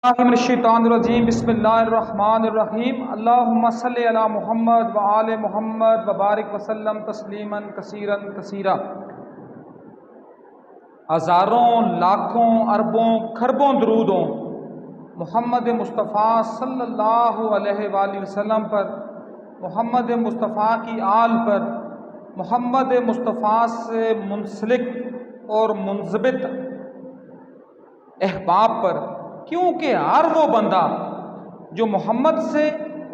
من الشیطان الرجیم بسم اللہ الرحمن الرحیم اللہم صلی علی محمد و آل محمد و بارک وسلم تسلیما کثیرا کثیرا۔ ہزاروں لاکھوں اربوں کھربوں درودوں محمد مصطفیٰ صلی اللہ علیہ وآلہ وسلم پر، محمد مصطفیٰ کی آل پر، محمد مصطفیٰ سے منسلک اور منضبط احباب پر، کیونکہ ہر وہ بندہ جو محمد سے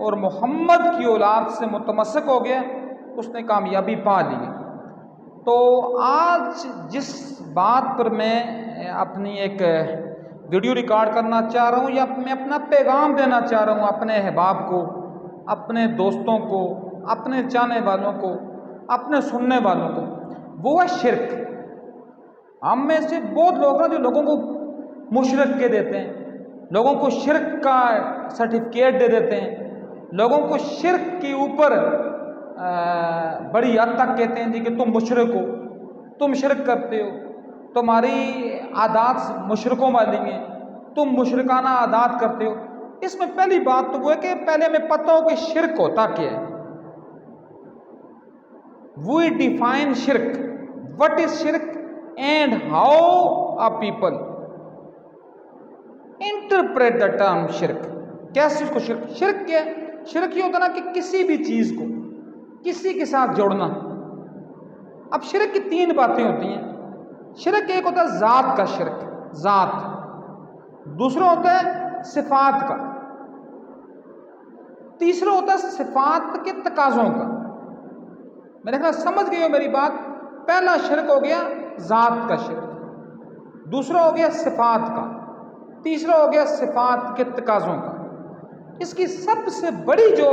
اور محمد کی اولاد سے متمسک ہو گیا اس نے کامیابی پا لی۔ تو آج جس بات پر میں اپنی ایک ویڈیو ریکارڈ کرنا چاہ رہا ہوں یا میں اپنا پیغام دینا چاہ رہا ہوں اپنے احباب کو، اپنے دوستوں کو، اپنے چاہنے والوں کو، اپنے سننے والوں کو، وہ ہے شرک۔ ہم میں سے بہت لوگ ہیں جو لوگوں کو مشرک کے دیتے ہیں، لوگوں کو شرک کا سرٹیفکیٹ دے دیتے ہیں، لوگوں کو شرک کے اوپر بڑی حد تک کہتے ہیں جی کہ تم مشرک ہو، تم شرک کرتے ہو، تمہاری عادات مشرکوں والی ہیں، تم مشرکانہ عادات کرتے ہو۔ اس میں پہلی بات تو وہ ہے کہ پہلے ہمیں پتہ ہو کہ شرک ہوتا کیا ہے۔ We define shirk. What is shirk and how a people interpret the term shirk. کیسے اس کو شرک کیا ہے؟ شرک یہ ہوتا نا کہ کسی بھی چیز کو کسی کے ساتھ جوڑنا۔ اب شرک کی تین باتیں ہوتی ہیں۔ شرک ایک ہوتا ہے ذات کا شرک، ذات، دوسرا ہوتا ہے صفات کا، تیسرا ہوتا ہے صفات کے تقاضوں کا۔ میرے خیال سمجھ گئے ہو میری بات؟ پہلا شرک ہو گیا ذات کا شرک، دوسرا ہو گیا صفات کا، تیسرا ہو گیا صفات کے تقاضوں کا۔ اس کی سب سے بڑی جو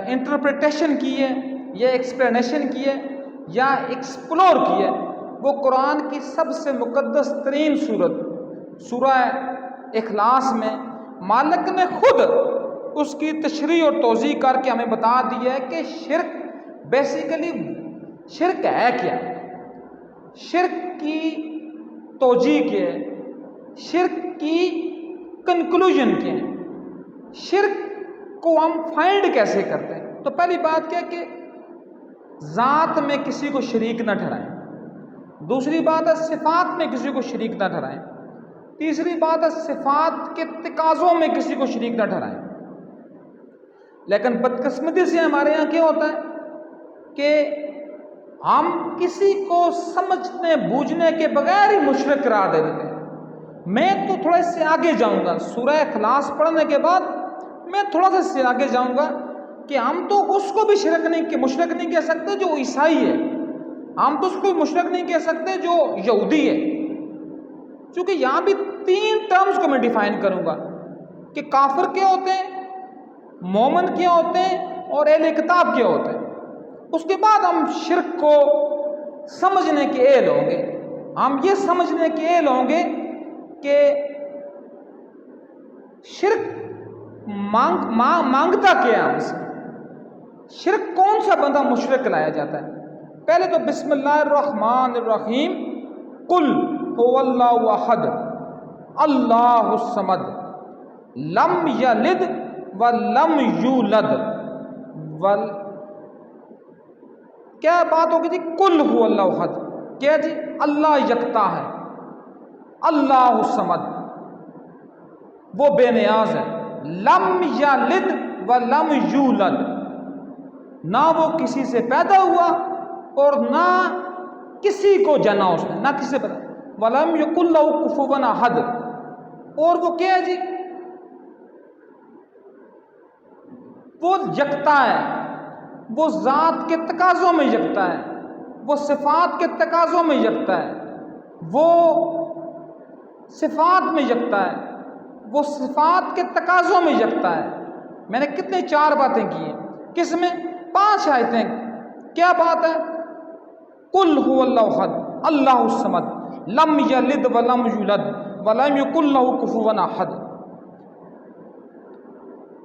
انٹرپریٹیشن کی ہے یا ایکسپلینیشن کی ہے یا ایکسپلور کی ہے وہ قرآن کی سب سے مقدس ترین صورت سورہ اخلاص میں مالک نے خود اس کی تشریح اور توضیح کر کے ہمیں بتا دیا ہے کہ شرک بیسیکلی شرک ہے کیا، شرک کی توجیہ کیا ہے، شرک کی کنکلوژن کیا ہے، شرک کو ہم فائنڈ کیسے کرتے ہیں۔ تو پہلی بات کیا کہ ذات میں کسی کو شریک نہ ٹھہرائیں، دوسری بات ہے صفات میں کسی کو شریک نہ ٹھہرائیں، تیسری بات ہے صفات کے تقاضوں میں کسی کو شریک نہ ٹھہرائیں۔ لیکن بدقسمتی سے ہمارے یہاں کیا ہوتا ہے کہ ہم کسی کو سمجھنے بوجھنے کے بغیر ہی مشرک قرار دے دیتے ہیں۔ میں تو تھوڑا اس سے آگے جاؤں گا، سورہ اخلاص پڑھنے کے بعد میں تھوڑا سا اس سے آگے جاؤں گا کہ ہم تو اس کو بھی مشرک نہیں کہہ سکتے جو عیسائی ہے، ہم تو اس کو مشرک نہیں کہہ سکتے جو یہودی ہے، کیونکہ یہاں بھی تین ٹرمز کو میں ڈیفائن کروں گا کہ کافر کیا ہوتے ہیں، مومن کیا ہوتے ہیں اور اہل کتاب کیا ہوتے ہیں۔ اس کے بعد ہم شرک کو سمجھنے کے اہل ہوں گے، ہم یہ سمجھنے کے اہل ہوں گے کہ شرک مانگتا کیا ہے ہم سے، شرک کون سا بندہ مشرک لایا جاتا ہے۔ پہلے تو بسم اللہ الرحمن الرحیم، قل هو اللہ احد اللہ الصمد لم یلد ولم یولد کیا بات ہوگی جی؟ قل هو اللہ احد، کیا جی؟ اللہ یکتا ہے، اللہ الصمد وہ بے نیاز ہے، لم یلد ولم یولد نہ وہ کسی سے پیدا ہوا اور نہ کسی کو جنا اس نے، نہ کسی سے پیدا، ولم یکن لہ کفوا احد، اور وہ کیا ہے جی؟ وہ یکتا ہے، وہ ذات کے تقاضوں میں یکتا ہے، وہ صفات کے تقاضوں میں یکتا ہے، وہ صفات میں یکتا ہے، وہ صفات کے تقاضوں میں یکتا ہے۔ میں نے کتنے چار باتیں کی ہیں، کس میں؟ 5 آیتیں۔ کیا بات ہے؟ قل هو اللہ احد اللہ الصمد لم یلد ولم یولد ولم یکن لہ کفوا احد۔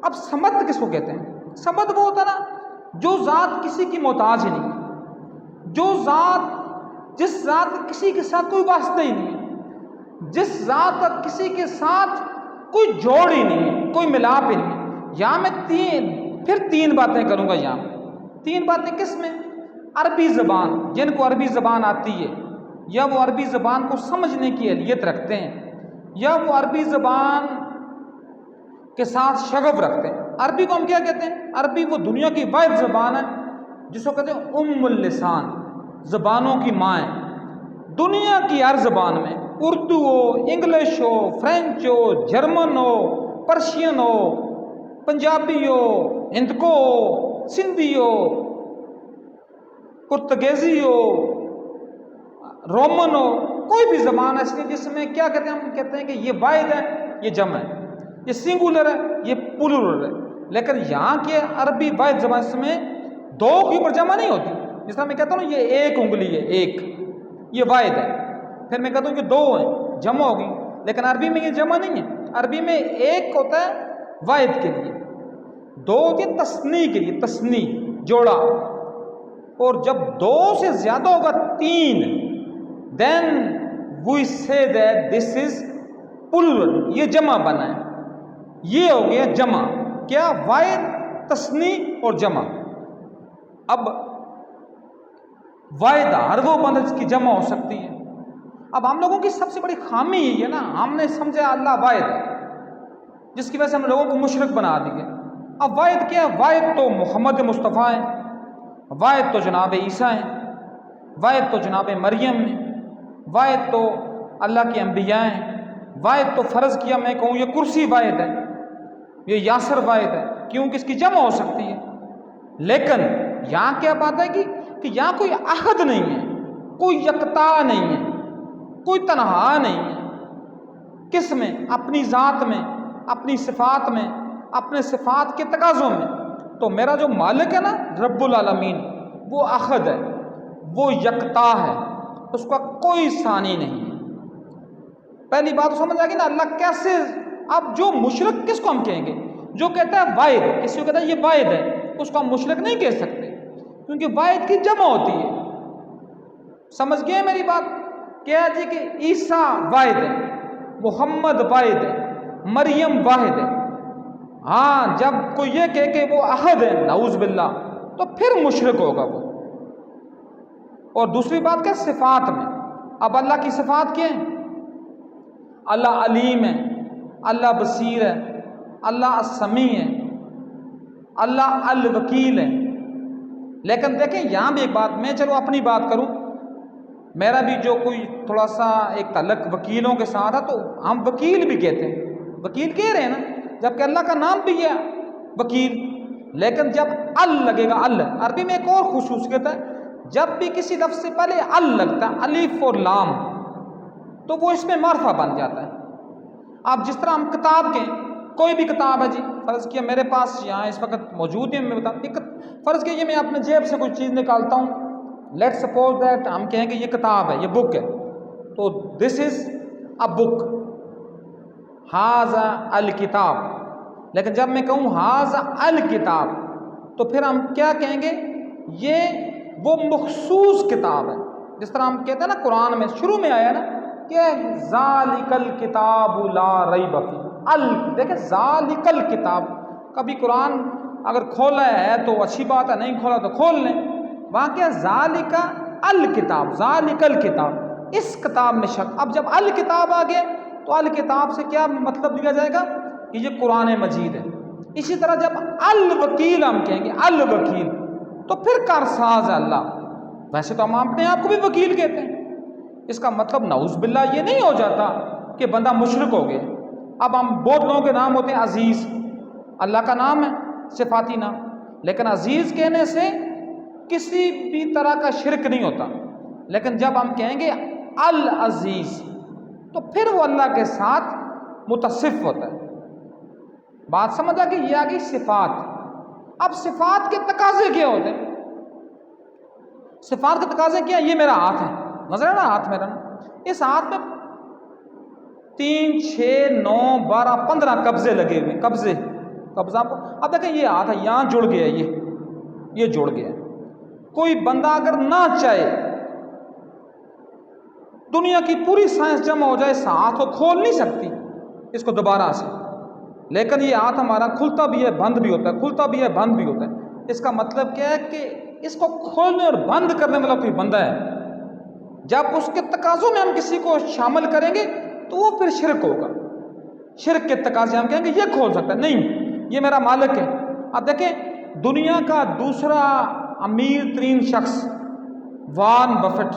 اب صمد کس کو کہتے ہیں؟ صمد وہ ہوتا نا جو ذات کسی کی محتاج ہی نہیں، جو ذات جس ذات کسی کے ساتھ کوئی واسطہ ہی نہیں ہے، جس ذات کا کسی کے ساتھ کوئی جوڑ ہی نہیں ہے، کوئی ملاپ ہی نہیں ہے۔ یہاں میں تین باتیں کروں گا۔ یہاں تین باتیں کس میں؟ عربی زبان، جن کو عربی زبان آتی ہے، یا وہ عربی زبان کو سمجھنے کی اہلیت رکھتے ہیں، یا وہ عربی زبان کے ساتھ شغف رکھتے ہیں۔ عربی کو ہم کیا کہتے ہیں؟ عربی وہ دنیا کی واحد زبان ہے جس کو کہتے ہیں ام اللسان، زبانوں کی ماں ہے۔ دنیا کی ہر زبان میں، اردو ہو، انگلش ہو، فرینچ ہو، جرمن ہو، پرشین ہو، پنجابی ہو، ہندکو ہو، سندھی ہو، پرتگیزی ہو، رومن ہو، کوئی بھی زبان ہے اس کے جس میں کیا کہتے ہیں؟ ہم کہتے ہیں کہ یہ واحد ہے، یہ جمع ہے، یہ سنگولر ہے، یہ پلورل ہے۔ لیکن یہاں کے عربی واحد زبان اس میں دو کے اوپر جمع نہیں ہوتی۔ جس طرح میں کہتا ہوں یہ ایک انگلی ہے، ایک، یہ واحد ہے۔ پھر میں کہتا ہوں کہ دو ہیں، جمع ہوگی۔ لیکن عربی میں یہ جمع نہیں ہے۔ عربی میں ایک ہوتا ہے واحد کے لیے، دو ہوتی ہے تثنی کے لیے، تثنی جوڑا، اور جب دو سے زیادہ ہوگا، تین، then we say that this is plural، یہ جمع بنا ہے، یہ ہو گیا جمع۔ کیا؟ واحد، تثنی اور جمع۔ اب واحد ہر وہ بندہ کی جمع ہو سکتی ہے۔ اب ہم لوگوں کی سب سے بڑی خامی یہی ہے نا، ہم نے سمجھا اللہ واحد ہے، جس کی وجہ سے ہم لوگوں کو مشرک بنا دیے۔ اب واحد کیا ہے؟ واحد تو محمد مصطفیٰ ہے، واحد تو جناب عیسیٰ ہیں، واحد تو جناب مریم ہیں، واحد تو اللہ کے انبیاء ہیں، واحد تو فرض کیا میں کہوں یہ کرسی واحد ہے، یہ یاسر واحد ہے، کیونکہ اس کی جمع ہو سکتی ہے۔ لیکن یہاں کیا بات ہے کہ یہاں کوئی احد نہیں ہے، کوئی یکتا نہیں ہے، کوئی تنہا نہیں ہے۔ کس میں؟ اپنی ذات میں، اپنی صفات میں، اپنے صفات کے تقاضوں میں۔ تو میرا جو مالک ہے نا رب العالمین، وہ احد ہے، وہ یکتا ہے، اس کا کوئی ثانی نہیں ہے۔ پہلی بات سمجھ آ گئی نا اللہ کیسے۔ اب جو مشرک کس کو ہم کہیں گے؟ جو کہتا ہے واحد، کسی کو کہتا ہے یہ واحد ہے، اس کو ہم مشرک نہیں کہہ سکتے، کیونکہ واحد کی جمع ہوتی ہے۔ سمجھ گئے میری بات؟ کیا جی کہ عیسیٰ واحد ہے، محمد واحد ہے، مریم واحد ہے۔ ہاں جب کوئی یہ کہے کہ وہ احد ہے، نعوذ باللہ، تو پھر مشرک ہوگا وہ۔ اور دوسری بات کیا؟ صفات میں۔ اب اللہ کی صفات کیا ہیں؟ اللہ علیم ہے، اللہ بصیر ہے، اللہ السمیع ہے، اللہ الوکیل ہے۔ لیکن دیکھیں یہاں بھی ایک بات، میں چلو اپنی بات کروں، میرا بھی جو کوئی تھوڑا سا ایک تعلق وکیلوں کے ساتھ ہے، تو ہم وکیل بھی کہتے ہیں، وکیل کہہ رہے ہیں نا، جبکہ اللہ کا نام بھی ہے وکیل۔ لیکن جب ال لگے گا، ال عربی میں ایک اور خصوصیت ہے، جب بھی کسی لفظ سے پہلے ال لگتا ہے، الف اور لام، تو وہ اس میں معرفہ بن جاتا ہے۔ آپ جس طرح ہم کتاب کے، کوئی بھی کتاب ہے جی، فرض کیا میرے پاس یہاں اس وقت موجود ہے، میں بتاؤں، فرض کیا میں اپنے جیب سے کوئی چیز نکالتا ہوں، لیٹ سپوز دیٹ ہم کہیں کہ یہ کتاب ہے، یہ بک ہے، تو دس از اے بک، ھذا الکتاب۔ لیکن جب میں کہوں ھذا الکتاب، تو پھر ہم کیا کہیں گے؟ یہ وہ مخصوص کتاب ہے۔ جس طرح ہم کہتے ہیں نا قرآن میں شروع میں آیا نا کہ ذالک الکتاب لا ریب فیہ، دیکھیں ذالک الکتاب، کبھی قرآن اگر کھولا ہے تو اچھی بات ہے، نہیں کھولا تو کھول لیں۔ وہاں کیا ذالک الکتاب، ذالک الکتاب، اس کتاب میں شک۔ اب جب الکتاب آ گیا تو الکتاب سے کیا مطلب لیا جائے گا؟ کہ یہ قرآن مجید ہے۔ اسی طرح جب الوکیل ہم کہیں گے، الوکیل، تو پھر کارساز ہے اللہ۔ ویسے تو ہم اپنے آپ کو بھی وکیل کہتے ہیں، اس کا مطلب نعوذ باللہ یہ نہیں ہو جاتا کہ بندہ مشرک ہو گیا۔ اب ہم بہت لوگوں کے نام ہوتے ہیں عزیز، اللہ کا نام ہے، صفاتی نام، لیکن عزیز کہنے سے کسی بھی طرح کا شرک نہیں ہوتا۔ لیکن جب ہم کہیں گے العزیز، تو پھر وہ اللہ کے ساتھ متصف ہوتا ہے۔ بات سمجھا کہ یہ آگئی صفات۔ اب صفات کے تقاضے کیا ہوتے ہیں؟ صفات کے تقاضے کیا؟ یہ میرا ہاتھ ہے، نظر ہے نا ہاتھ میرا، اس ہاتھ میں 3 6 9 12 15 قبضے لگے ہوئے، قبضہ۔ اب دیکھیں یہ ہاتھ ہے، یہاں جڑ گیا، یہ جڑ گیا۔ کوئی بندہ اگر نہ چاہے دنیا کی پوری سائنس جمع ہو جائے اس ہاتھ کو کھول نہیں سکتی اس کو دوبارہ سے، لیکن یہ ہاتھ ہمارا کھلتا بھی ہے بند بھی ہوتا ہے، کھلتا بھی ہے بند بھی ہوتا ہے۔ اس کا مطلب کیا ہے کہ اس کو کھولنے اور بند کرنے والا کوئی بندہ ہے۔ جب اس کے تقاضوں میں ہم کسی کو شامل کریں گے تو وہ پھر شرک ہوگا۔ شرک کے تقاضے ہم کہیں گے یہ کھول سکتا ہے، نہیں یہ میرا مالک ہے۔ اب دیکھیں دنیا کا دوسرا امیر ترین شخص وارن بفٹ،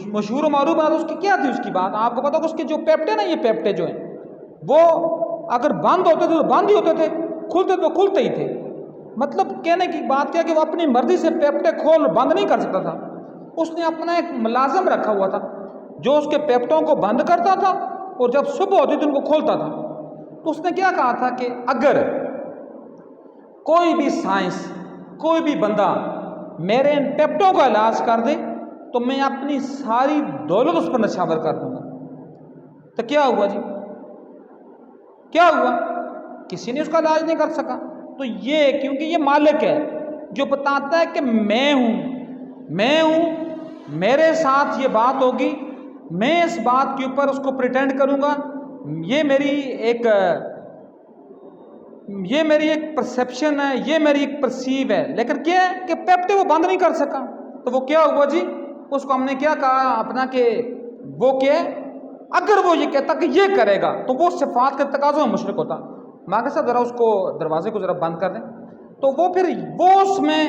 مشہور و معروف بات اس کی کیا تھی، اس کی بات آپ کو پتا کہ اس کے جو پیپٹے نا، یہ پیپٹے جو ہیں وہ اگر بند ہوتے تھے تو بند ہی ہوتے تھے، کھلتے تو کھلتے ہی تھے۔ مطلب کہنے کی بات کیا کہ وہ اپنی مرضی سے پیپٹے کھول بند نہیں کر سکتا تھا۔ اس نے اپنا ایک ملازم رکھا ہوا تھا جو اس کے پیپٹوں کو بند کرتا تھا اور جب صبح ہوتی تھی ان کو کھولتا تھا۔ تو اس نے کیا کہا تھا کہ اگر کوئی بھی سائنس، کوئی بھی بندہ میرے ان پیپٹوں کا علاج کر دے تو میں اپنی ساری دولت اس پر نچھاور کر دوں گا۔ تو کیا ہوا جی، کیا ہوا؟ کسی نے اس کا علاج نہیں کر سکا۔ تو یہ کیونکہ یہ مالک ہے جو بتاتا ہے کہ میں ہوں، میرے ساتھ یہ بات ہوگی، میں اس بات کے اوپر اس کو پریٹینڈ کروں گا، یہ میری ایک پرسیپشن ہے، یہ میری ایک پرسیو ہے، لیکن کیا ہے کہ پیپٹے وہ بند نہیں کر سکا۔ تو وہ کیا ہوا جی، اس کو ہم نے کیا کہا اپنا کہ وہ کیا ہے، اگر وہ یہ کہتا کہ یہ کرے گا تو وہ صفات کے تقاضوں میں مشرک ہوتا۔ ماں کے ساتھ ذرا اس کو دروازے کو ذرا بند کر دیں، تو وہ پھر اس میں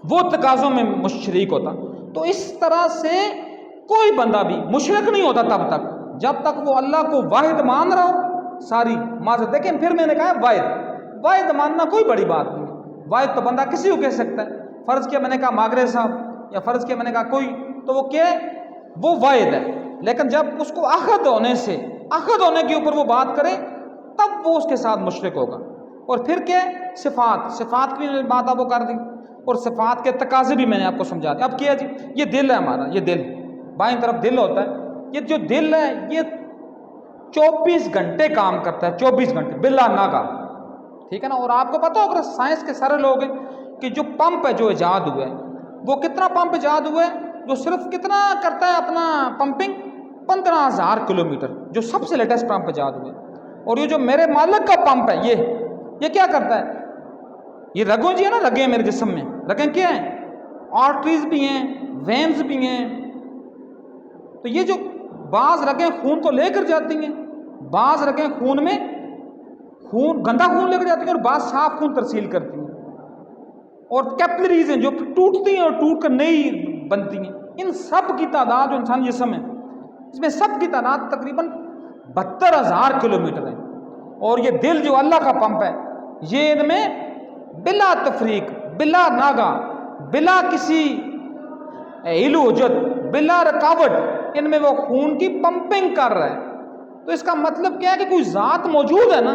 وہ تقاضوں میں مشرک ہوتا۔ تو اس طرح سے کوئی بندہ بھی مشرک نہیں ہوتا تب تک جب تک وہ اللہ کو واحد مان رہا ہو ساری معذرت۔ لیکن پھر میں نے کہا واحد ماننا کوئی بڑی بات نہیں ہے، واحد تو بندہ کسی کو کہہ سکتا ہے۔ فرض کیا میں نے کہا ماگرے صاحب، یا فرض کیا میں نے کہا کوئی، تو وہ کیا ہے، وہ واحد ہے۔ لیکن جب اس کو عہد ہونے کے اوپر وہ بات کرے تب وہ اس کے ساتھ مشرک ہوگا۔ اور پھر کیا ہے، صفات کی بات آپ کو کر دی، اور صفات کے تقاضے بھی میں نے آپ کو سمجھا دیا۔ اب کیا جی، یہ دل ہے ہمارا، یہ دل بائیں طرف دل ہوتا ہے، یہ جو دل ہے یہ 24 گھنٹے کام کرتا ہے، 24 گھنٹے بلا ناگا، ٹھیک ہے نا۔ اور آپ کو پتا ہوگا سائنس کے سارے لوگ ہیں کہ جو پمپ ہے جو ایجاد ہوا ہے، وہ کتنا پمپ ایجاد ہوا ہے جو صرف کتنا کرتا ہے اپنا پمپنگ، 15,000 کلومیٹر، جو سب سے لیٹسٹ پمپ ایجاد ہوا ہے۔ اور یہ جو میرے مالک کا پمپ ہے یہ کیا کرتا ہے، یہ رگوں جی ہے نا، رگیں میرے جسم میں، رگیں کیا ہیں، آرٹریز بھی ہیں، وینز بھی ہیں۔ تو یہ جو بعض رگیں خون کو لے کر جاتی ہیں، بعض رگیں خون میں گندا خون لے کر جاتی ہیں، اور بعض صاف خون ترسیل کرتی ہیں۔ اور کیپلریز ہیں جو ٹوٹتی ہیں اور ٹوٹ کر نئی بنتی ہیں۔ ان سب کی تعداد جو انسان جسم ہے، اس میں سب کی تعداد تقریباً 72,000 کلومیٹر ہے۔ اور یہ دل جو اللہ کا پمپ ہے، یہ ان میں بلا تفریق، بلا ناگا، بلا کسی ہیلو حجت، بلا رکاوٹ ان میں وہ خون کی پمپنگ کر رہا ہے۔ تو اس کا مطلب کیا ہے کہ کوئی ذات موجود ہے نا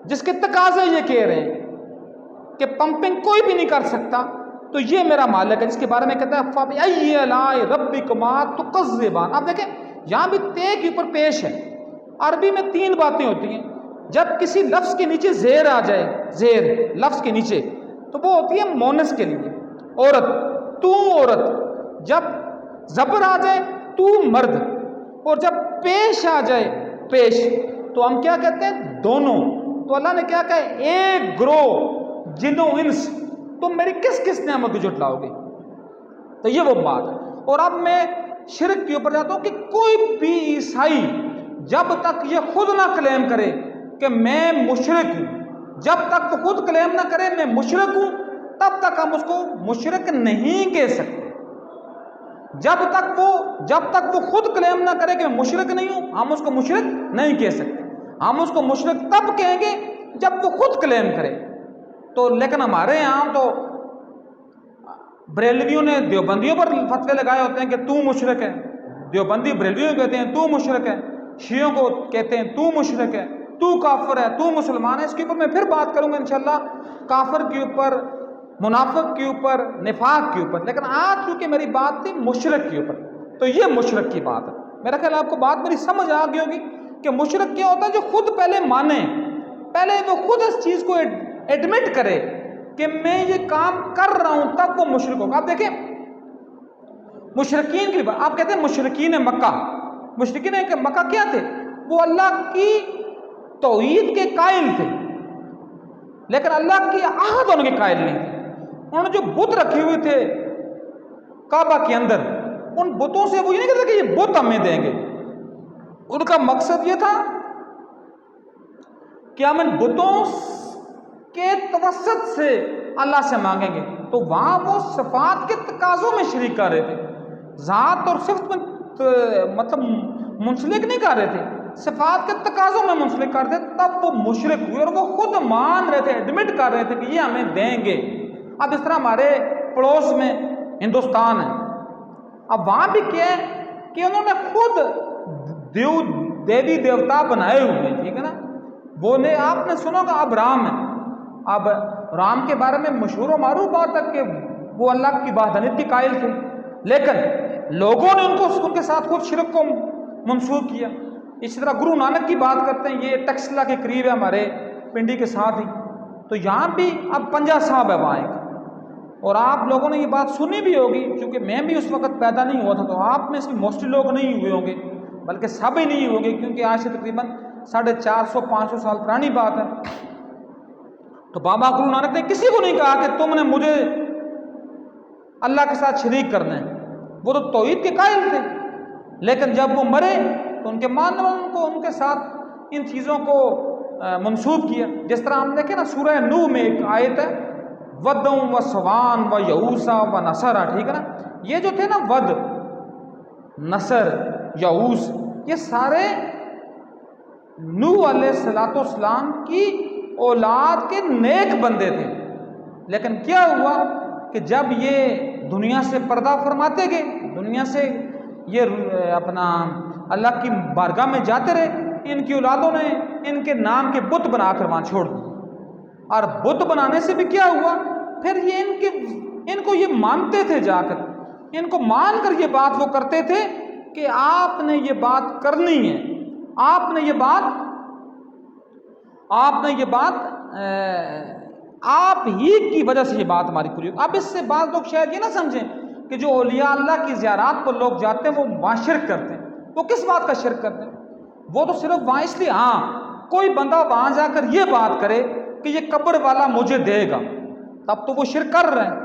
جس کے تقاضے یہ کہہ رہے ہیں کہ پمپنگ کوئی بھی نہیں کر سکتا، تو یہ میرا مالک ہے جس کے بارے میں کہتا ہے فَبِأَيِّ آلَاءِ رَبِّكُمَا تُكَذِّبَانِ۔ اب دیکھیں یہاں بھی تے کے اوپر پیش ہے۔ عربی میں 3 باتیں ہوتی ہیں، جب کسی لفظ کے نیچے زیر آ جائے، زیر لفظ کے نیچے، تو وہ ہوتی ہے مونس کے لیے، عورت، تو عورت۔ جب زبر آ جائے تو مرد، اور جب پیش آ جائے پیش، تو ہم کیا کہتے ہیں، دونوں۔ تو اللہ نے کیا کہا، ایک گروہ جن و انس، تم میری کس کس نعمت کو جھٹلاؤ گے؟ تو یہ وہ بات ہے۔ اور اب میں شرک کے اوپر جاتا ہوں کہ کوئی بھی عیسائی جب تک یہ خود نہ کلیم کرے کہ میں مشرک ہوں، جب تک وہ خود کلیم نہ کرے میں مشرک ہوں، تب تک ہم اس کو مشرک نہیں کہہ سکتے۔ جب تک وہ خود کلیم نہ کرے کہ میں مشرک نہیں ہوں، ہم اس کو مشرک نہیں کہہ سکتے۔ ہم اس کو مشرک تب کہیں گے جب وہ خود کلیم کرے۔ تو لیکن ہمارے یہاں تو بریلویوں نے دیوبندیوں پر فتوے لگائے ہوتے ہیں کہ تو مشرک ہے، دیوبندی بریلویوں کو کہتے ہیں تو مشرک ہے، شیعوں کو کہتے ہیں تو مشرک ہے، تو کافر ہے، تو مسلمان ہے۔ اس کے اوپر میں پھر بات کروں گا انشاءاللہ، کافر کے اوپر، منافق کے اوپر، نفاق کے اوپر۔ لیکن آج چونکہ میری بات تھی مشرک کے اوپر، تو یہ مشرک کی بات ہے۔ میرا خیال آپ کو بات میری سمجھ آ گئی ہوگی کہ مشرک کیا ہوتا ہے، جو خود پہلے مانے، پہلے وہ خود اس چیز کو ایڈمٹ کرے کہ میں یہ کام کر رہا ہوں، تب وہ مشرک ہوگا۔ اب دیکھیں مشرکین کی بات. آپ کہتے ہیں مشرکین مکہ. مشرکین مکہ کیا تھے؟ وہ اللہ کی توحید کے قائل تھے لیکن اللہ کی عہد ان کے قائل نہیں تھے. انہوں نے جو بت رکھے ہوئے تھے کعبہ کے اندر، ان بتوں سے وہ یہ نہیں کہتے کہ یہ بت ہمیں دیں گے. ان کا مقصد یہ تھا کہ ہم ان بتوں کے توسط سے اللہ سے مانگیں گے. تو وہاں وہ صفات کے تقاضوں میں شریک کر رہے تھے، ذات اور صفت میں مطلب منسلک نہیں کر رہے تھے، صفات کے تقاضوں میں منسلک کر رہے تھے. تب وہ مشرک ہوئے اور وہ خود مان رہے تھے، ایڈمٹ کر رہے تھے کہ یہ ہمیں دیں گے. اب اس طرح ہمارے پڑوس میں ہندوستان ہے، اب وہاں بھی کیا ہے کہ انہوں نے خود دیوی دیوتا بنائے ہوئے ہیں، ٹھیک ہے نا. وہ نے آپ نے سنا کہ اب رام ہے. اب رام کے بارے میں مشہور و معروف بات ہے کہ وہ اللہ کی وحدانیت کے قائل تھے، لیکن لوگوں نے ان کے ساتھ خود شرک کو منسوخ کیا. اسی طرح گرو نانک کی بات کرتے ہیں، یہ ٹیکسلا کے قریب ہے ہمارے پنڈی کے ساتھ ہی. تو یہاں بھی اب پنجا صاحب ہے وہاں ایک، اور آپ لوگوں نے یہ بات سنی بھی ہوگی کیونکہ میں بھی اس وقت پیدا نہیں ہوا تھا، تو آپ میں سے موسٹلی لوگ نہیں ہوئے ہوں گے، بلکہ سب ہی نہیں ہوئے کیونکہ آج سے تقریباً 450-500 سال پرانی بات ہے. تو بابا گرو نانک نے کسی کو نہیں کہا کہ تم نے مجھے اللہ کے ساتھ شریک کرنا ہے. وہ تو توحید کے قائل تھے، لیکن جب وہ مرے تو ان کے ماننے والوں کو ان کے ساتھ ان چیزوں کو منسوب کیا. جس طرح ہم دیکھیں نا سورہ نوح میں ایک آیت ہے ودم و سوان و یعوسا و نصرا، ٹھیک ہے نا. یہ جو تھے نا ود، نصر، یعوس، یہ سارے نوح علیہ السلام کی اولاد کے نیک بندے تھے. لیکن کیا ہوا کہ جب یہ دنیا سے پردہ فرماتے گئے، دنیا سے یہ اپنا اللہ کی بارگاہ میں جاتے رہے، ان کی اولادوں نے ان کے نام کے بت بنا کر وہاں چھوڑ دی. اور بت بنانے سے بھی کیا ہوا، پھر یہ ان کو یہ مانتے تھے، جا کر ان کو مان کر یہ بات وہ کرتے تھے کہ آپ نے یہ بات کرنی ہے، آپ نے یہ بات آپ ہی کی وجہ سے یہ بات ہماری پوری ہوگی. اب اس سے بعض لوگ شاید یہ نہ سمجھیں کہ جو اولیاء اللہ کی زیارات پر لوگ جاتے ہیں وہ وہاں شرک کرتے ہیں. وہ کس بات کا شرک کرتے ہیں؟ وہ تو صرف وہاں اس لیے، ہاں کوئی بندہ وہاں جا کر یہ بات کرے کہ یہ قبر والا مجھے دے گا، تب تو وہ شرک کر رہے ہیں،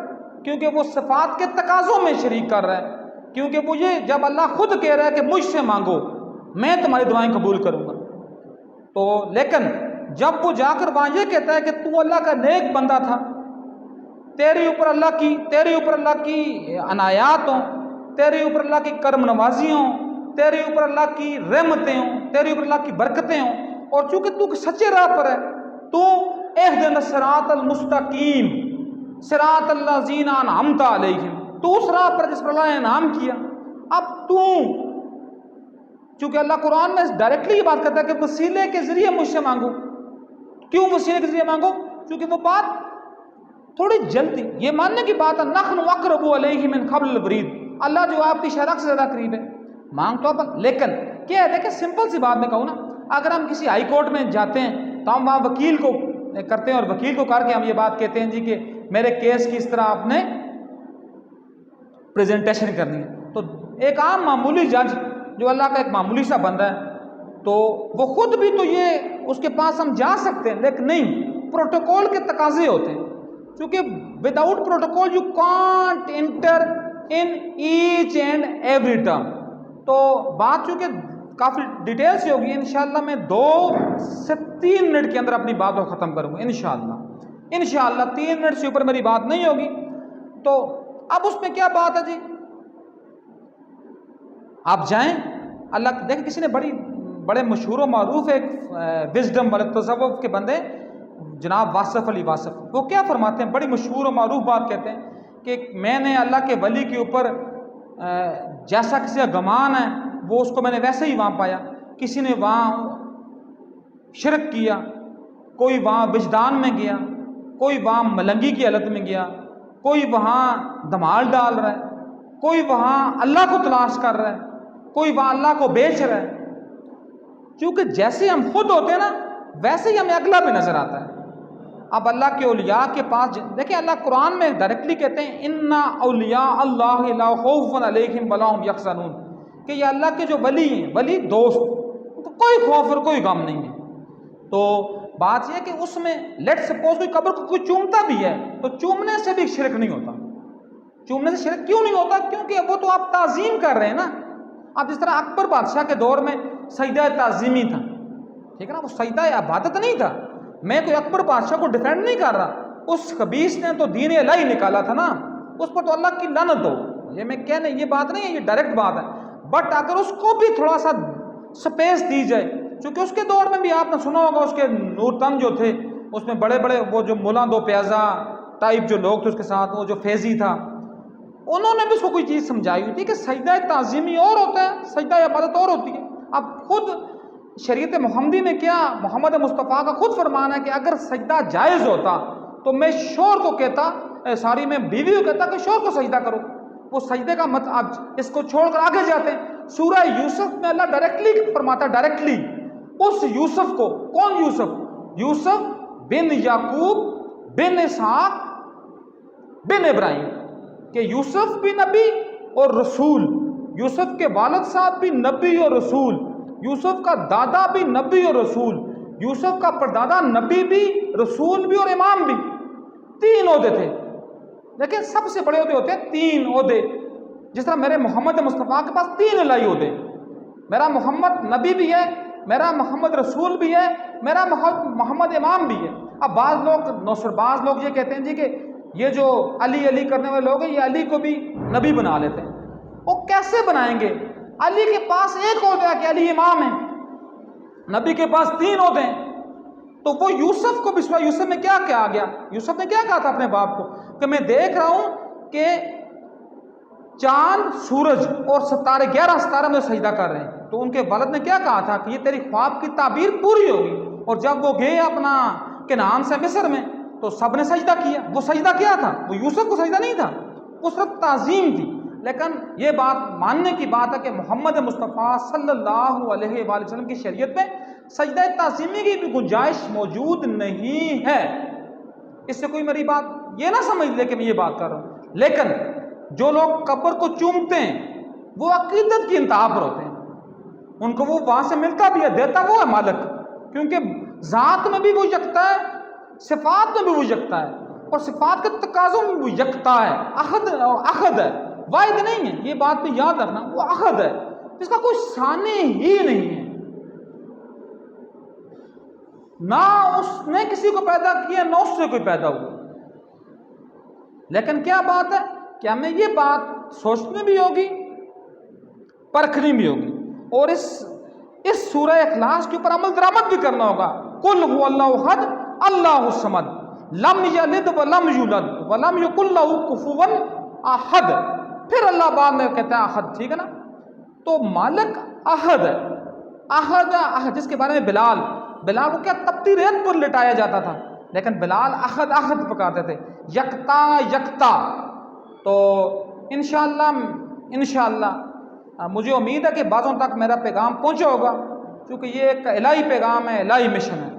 کیونکہ وہ صفات کے تقاضوں میں شریک کر رہا ہے. کیونکہ وہ یہ جب اللہ خود کہہ رہا ہے کہ مجھ سے مانگو میں تمہاری دعائیں قبول کروں گا، تو لیکن جب وہ جا کر وہاں یہ کہتا ہے کہ تو اللہ کا نیک بندہ تھا، تیرے اوپر اللہ کی عنایات ہوں، تیرے اوپر اللہ کی کرم نوازی ہوں، تیرے اوپر اللہ کی رحمتیں ہوں، تیرے اوپر اللہ کی برکتیں ہوں، اور چونکہ تو سچے راہ پر ہے، تو اہدنا الصراط المستقیم صراط الذین انعمت علیہم، تو اس راہ پر جس پر اللہ نے انعام کیا. اب تو چونکہ اللہ قرآن میں ڈائریکٹلی یہ بات کرتا ہے کہ وسیلے کے ذریعے مجھ سے مانگو. کیوں وسیلے کے ذریعے مانگو؟ کیونکہ وہ بات تھوڑی جلدی، یہ ماننے کی بات ہے نحن اقرب الیہ من حبل الورید، اللہ جو آپ کی شرک سے زیادہ قریب ہے. مانگ تو آپ، لیکن کیا ہے کہ سمپل سی بات میں کہوں نا، اگر ہم کسی ہائی کورٹ میں جاتے ہیں تو ہم وہاں وکیل کو کرتے ہیں اور وکیل کو کر کے ہم یہ بات کہتے ہیں جی کہ میرے کیس کی اس طرح آپ نے پریزنٹیشن کرنی ہے. تو ایک عام معمولی جج جو اللہ کا ایک معمولی سا بندہ ہے تو وہ خود بھی تو یہ اس کے پاس ہم جا سکتے ہیں، لیکن نہیں، پروٹوکول کے تقاضے ہوتے ہیں. کیونکہ without protocol you can't enter in each and every term. تو بات چونکہ کافی ڈیٹیل سے ہوگی، انشاءاللہ میں 2 سے 3 منٹ کے اندر اپنی بات کو ختم کروں گا انشاءاللہ 3 منٹ سے اوپر میری بات نہیں ہوگی. تو اب اس میں کیا بات ہے جی، آپ جائیں اللہ دیکھیں، کسی نے بڑے مشہور و معروف ایک وزڈم والے تصوف کے بندے جناب واصف علی واصف، وہ کیا فرماتے ہیں، بڑی مشہور و معروف بات کہتے ہیں کہ میں نے اللہ کے ولی کے اوپر جیسا کسی کا گمان ہے وہ اس کو میں نے ویسے ہی وہاں پایا. کسی نے وہاں شرک کیا، کوئی وہاں وجدان میں گیا، کوئی وہاں ملنگی کی حالت میں گیا، کوئی وہاں دھمال ڈال رہا ہے، کوئی وہاں اللہ کو تلاش کر رہا ہے، کوئی وہاں اللہ کو بیچ رہا ہے. کیونکہ جیسے ہم خود ہوتے ہیں نا ویسے ہی ہمیں اگلا بھی نظر آتا ہے. اب اللہ کے اولیاء کے پاس دیکھیں، اللہ قرآن میں ڈائریکٹلی کہتے ہیں انا اولیاء اللہ لا خوف علیہم ولا هم یحزنون، کہ یہ اللہ کے جو ولی ہیں، ولی دوست، تو کوئی خوف اور کوئی غم نہیں ہے۔ تو بات یہ ہے کہ اس میں لیٹ سپوز کوئی قبر کو کوئی چومتا بھی ہے تو چومنے سے بھی شرک نہیں ہوتا۔ چومنے سے شرک کیوں نہیں ہوتا؟ کیونکہ وہ تو آپ تعظیم کر رہے ہیں نا۔ اب جس طرح اکبر بادشاہ کے دور میں سجدہ تعظیمی تھا، ٹھیک ہے نا، وہ سجدہ عبادت نہیں تھا۔ میں کوئی اکبر بادشاہ کو ڈیفینڈ نہیں کر رہا، اس خبیث نے تو دین الہی نکالا تھا نا، اس پر تو اللہ کی لعنت ہو۔ یہ میں کہنے یہ بات نہیں ہے، یہ ڈائریکٹ بات ہے۔ بٹ اگر اس کو بھی تھوڑا سا سپیس دی جائے، چونکہ اس کے دور میں بھی آپ نے سنا ہوگا اس کے نورتن جو تھے، اس میں بڑے بڑے وہ جو مولا دو پیازا ٹائپ جو لوگ تھے اس کے ساتھ، وہ جو فیضی تھا، انہوں نے بھی اس کو کوئی چیز سمجھائی ہوئی تھی کہ سجدہ تعظیمی اور ہوتا ہے، سجدہ عبادت اور ہوتی ہے۔ اب خود شریعت محمدی میں کیا، محمد مصطفیٰ کا خود فرمان ہے کہ اگر سجدہ جائز ہوتا تو میں شور کو کہتا، میں بیوی کو کہتا کہ شور کو سجدہ کرو۔ وہ سجدے کا اب اس کو چھوڑ کر آگے جاتے ہیں، سورہ یوسف میں اللہ ڈائریکٹلی فرماتا ہے، ڈائریکٹلی اس یوسف کو، کون یوسف؟ یوسف بن یعقوب بن اسحاق بن ابراہیم، کہ یوسف بھی نبی اور رسول، یوسف کے والد صاحب بھی نبی اور رسول، یوسف کا دادا بھی نبی اور رسول، یوسف کا پردادا نبی بھی، رسول بھی اور امام بھی۔ 3 عہدے تھے، لیکن سب سے بڑے عہدے ہوتے ہیں 3 عہدے۔ جس طرح میرے محمد مصطفیٰ کے پاس 3 الہی عہدے، میرا محمد نبی بھی ہے، میرا محمد رسول بھی ہے، میرا محمد امام بھی ہے۔ اب بعض لوگ یہ کہتے ہیں جی کہ یہ جو علی علی کرنے والے لوگ ہیں، یہ علی کو بھی نبی بنا لیتے ہیں۔ وہ کیسے بنائیں گے؟ علی کے پاس ایک عہدہ ہے کہ علی امام ہے، نبی کے پاس 3 عہدے ہیں۔ تو وہ یوسف کو بھی سنا، یوسف میں کیا کہا گیا؟ یوسف نے کیا کہا تھا اپنے باپ کو کہ میں دیکھ رہا ہوں کہ چاند، سورج اور ستارے، 11 ستارے مجھے سجدہ کر رہے ہیں۔ تو ان کے والد نے کیا کہا تھا کہ یہ تیری خواب کی تعبیر پوری ہوگی۔ اور جب وہ گئے اپنا کنعان سے مصر میں تو سب نے سجدہ کیا۔ وہ سجدہ کیا تھا؟ وہ یوسف کو سجدہ نہیں تھا، وہ صرف تعظیم تھی۔ لیکن یہ بات ماننے کی بات ہے کہ محمد مصطفیٰ صلی اللہ علیہ وآلہ وسلم کی شریعت میں سجدہ تعظیمی کی بھی گنجائش موجود نہیں ہے۔ اس سے کوئی میری بات یہ نہ سمجھ لے کہ میں یہ بات کر رہا ہوں۔ لیکن جو لوگ قبر کو چومتے ہیں وہ عقیدت کی انتہا پر ہوتے ہیں، ان کو وہ وہاں سے ملتا بھی ہے، دیتا وہ ہے مالک، کیونکہ ذات میں بھی وہ یکتا ہے، صفات میں بھی وہ یکتا ہے، اور صفات کے تقاضوں میں وہ یکتا ہے، احد ہے، واحد نہیں ہے۔ یہ بات بھی یاد رکھنا، وہ احد ہے، اس کا کوئی ثانی ہی نہیں ہے، نہ اس نے کسی کو پیدا کیا نہ اس سے کوئی پیدا ہوا۔ لیکن کیا بات ہے کہ ہمیں یہ بات سوچنی بھی ہوگی، پرکھنی بھی ہوگی، اور اس سورہ اخلاص کے اوپر عمل درآمد بھی کرنا ہوگا۔ قل هو اللہ احد اللہ الصمد لم یلد ولم یولد ولم یکن لہ کفوا احد۔ پھر اللہ بعد میں کہتا ہے احد، ٹھیک ہے نا۔ تو مالک احد ہے، احد جس کے بارے میں بلال کو کیا تپتی ریت پر لٹایا جاتا تھا، لیکن بلال احد پکاتے تھے، یکتا۔ تو انشاءاللہ مجھے امید ہے کہ بعضوں تک میرا پیغام پہنچا ہوگا، کیونکہ یہ ایک الہی پیغام ہے، الہی مشن ہے۔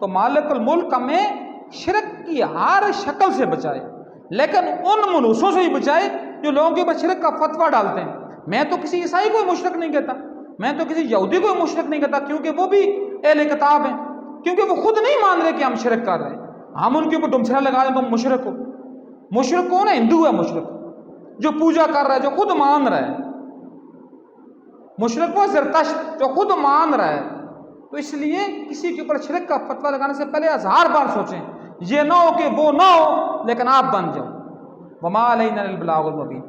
تو مالک الملک ہمیں شرک کی ہر شکل سے بچائے، لیکن ان منوسوں سے ہی بچائے جو لوگوں کے اوپر شرک کا فتویٰ ڈالتے ہیں۔ میں تو کسی عیسائی کو مشرک نہیں کہتا، میں تو کسی یہودی کو مشرک نہیں کہتا، کیونکہ وہ بھی اہل کتاب ہیں، کیونکہ وہ خود نہیں مان رہے کہ ہم شرک کر رہے ہیں۔ ہم ان کے اوپر ڈمسرا لگا دیں تو مشرک ہو۔ مشرک کون ہے؟ ہندو ہے مشرک، جو پوجا کر رہا ہے، جو خود مان رہا ہے۔ مشرک وہ زرتشت جو خود مان رہا ہے۔ تو اس لیے کسی کے اوپر شرک کا فتویٰ لگانے سے پہلے 1000 بار سوچیں، یہ نہ ہو کہ وہ نہ ہو لیکن آپ بن جاؤ۔ وما علینا الا البلاغ المبین۔